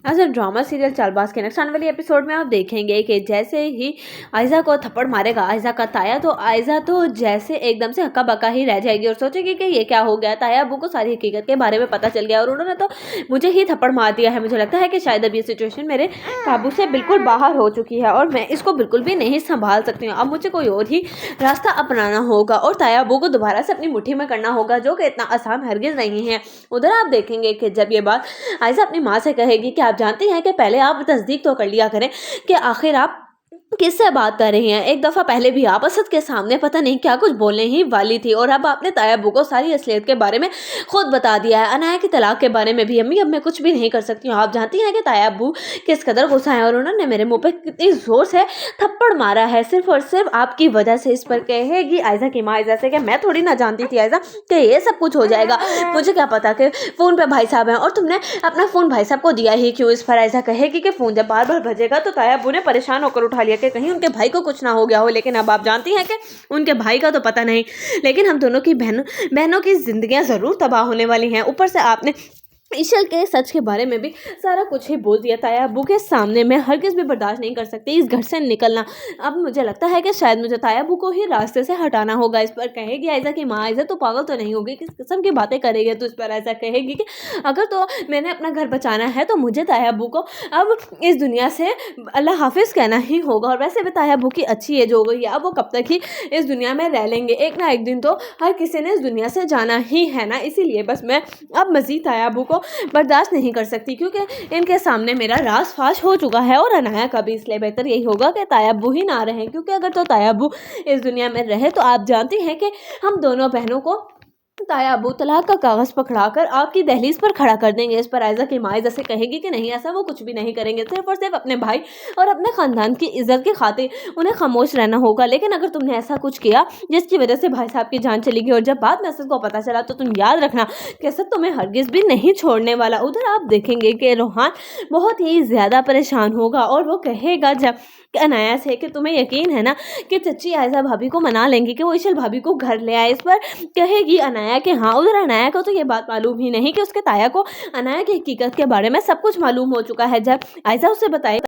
अच्छा, drama serial Chaalbaaz के next आने वाली एपिसोड में आप देखेंगे कि जैसे ही आयजा को थप्पड़ मारेगा आयजा का ताया, तो आयजा तो जैसे एकदम से हक्का बक्का ही रह जाएगी और सोचेगी कि ये क्या हो गया। ताया अबू को सारी हकीकत के बारे में पता चल गया और उन्होंने तो मुझे ही थप्पड़ मार दिया है। मुझे लगता है कि शायद अब ये सिचुएशन मेरे काबू से बिल्कुल बाहर हो चुकी है और मैं इसको बिल्कुल भी नहीं संभाल सकती हूँ। अब मुझे कोई और ही रास्ता अपनाना होगा और ताया अबू को दोबारा से अपनी मुट्ठी में करना होगा, जो कि इतना आसान हरगिज नहीं है। उधर आप देखेंगे कि जब ये बात आयजा अपनी माँ से कहेगी कि आप जानती हैं कि पहले आप तस्दीक तो कर लिया करें कि आखिर आप किससे बात कर रही हैं। एक दफ़ा पहले भी आप असद के सामने पता नहीं क्या कुछ बोलने ही वाली थी और अब आपने ताया अबू को सारी असलियत के बारे में खुद बता दिया है। अनाया की तलाक के बारे में भी अम्मी अब मैं कुछ भी नहीं कर सकती हूँ। आप जानती हैं कि ताया अबू किस कदर गुस्सा है और उन्होंने मेरे मुंह पे कितनी ज़ोर से थप्पड़ मारा है, सिर्फ और सिर्फ आपकी वजह से। इस पर कहेगी आयजा की माँ आयजा से कि मैं थोड़ी ना जानती थी आयजा कि ये सब कुछ हो जाएगा, मुझे क्या पता कि फ़ोन पे भाई साहब हैं और तुमने अपना फ़ोन भाई साहब को दिया ही क्यों। इस पर आयजा कहेगी कि फ़ोन जब बार बार बजेगा तो ताया अबू ने परेशान होकर उठा लिया कि कहीं उनके भाई को कुछ ना हो गया हो। लेकिन अब आप जानती हैं कि उनके भाई का तो पता नहीं, लेकिन हम दोनों की बहनों की जिंदगियां ज़रूर तबाह होने वाली हैं। ऊपर से आपने ईशल के सच के बारे में भी सारा कुछ ही बोल दिया। ताया अबू के सामने मैं हरगिज़ भी बर्दाश्त नहीं कर सकती इस घर से निकलना। अब मुझे लगता है कि शायद मुझे ताया अबू को ही रास्ते से हटाना होगा। इस पर कहेगी आयजा की माँ आयजा तो पागल तो नहीं होगी, किस किस्म की बातें करेगी। तो इस पर आयजा कहेगी कि अगर तो मैंने अपना घर बचाना है तो मुझे ताया अबू को अब इस दुनिया से अल्लाह हाफिज़ कहना ही होगा। और वैसे भी ताया अबू की अच्छी एज हो गई है, अब वो कब तक ही इस दुनिया में रह लेंगे। एक ना एक दिन तो हर किसी ने इस दुनिया से जाना ही है ना। इसीलिए बस मैं अब मज़ीद ताया अबू को बर्दाश्त नहीं कर सकती, क्योंकि इनके सामने मेरा राज फाश हो चुका है और अनाया का भी। इसलिए बेहतर यही होगा कि ताया अबू ही ना रहें, क्योंकि अगर तो ताया अबू इस दुनिया में रहे तो आप जानती हैं कि हम दोनों बहनों को ताया अबू तलाक का कागज़ पकड़ाकर आपकी दहलीज पर खड़ा कर देंगे। इस पर आयजा की माँ आयजा से कहेगी कि नहीं, ऐसा वो कुछ भी नहीं करेंगे, सिर्फ और सिर्फ अपने भाई और अपने ख़ानदान की इज्जत की खातिर उन्हें खामोश रहना होगा। लेकिन अगर तुमने ऐसा कुछ किया जिसकी वजह से भाई साहब की जान चली गई और जब बाद में असद को पता चला, तो तुम याद रखना कि असद तुम्हें हरगिज़ भी नहीं छोड़ने वाला। उधर आप देखेंगे कि रोहान बहुत ही ज़्यादा परेशान होगा और वो कहेगा जब अनाया से कि तुम्हें यकीन है ना कि चच्ची आयजा भाभी को मना लेंगी कि वो ईशल भाभी को घर ले आए। इस पर कहेगी अनाया कि हाँ। उधर अनाया को तो ये बात मालूम ही नहीं कि उसके ताया को अनाया की हकीकत के बारे में सब कुछ मालूम हो चुका है। जब आयजा उसे बताए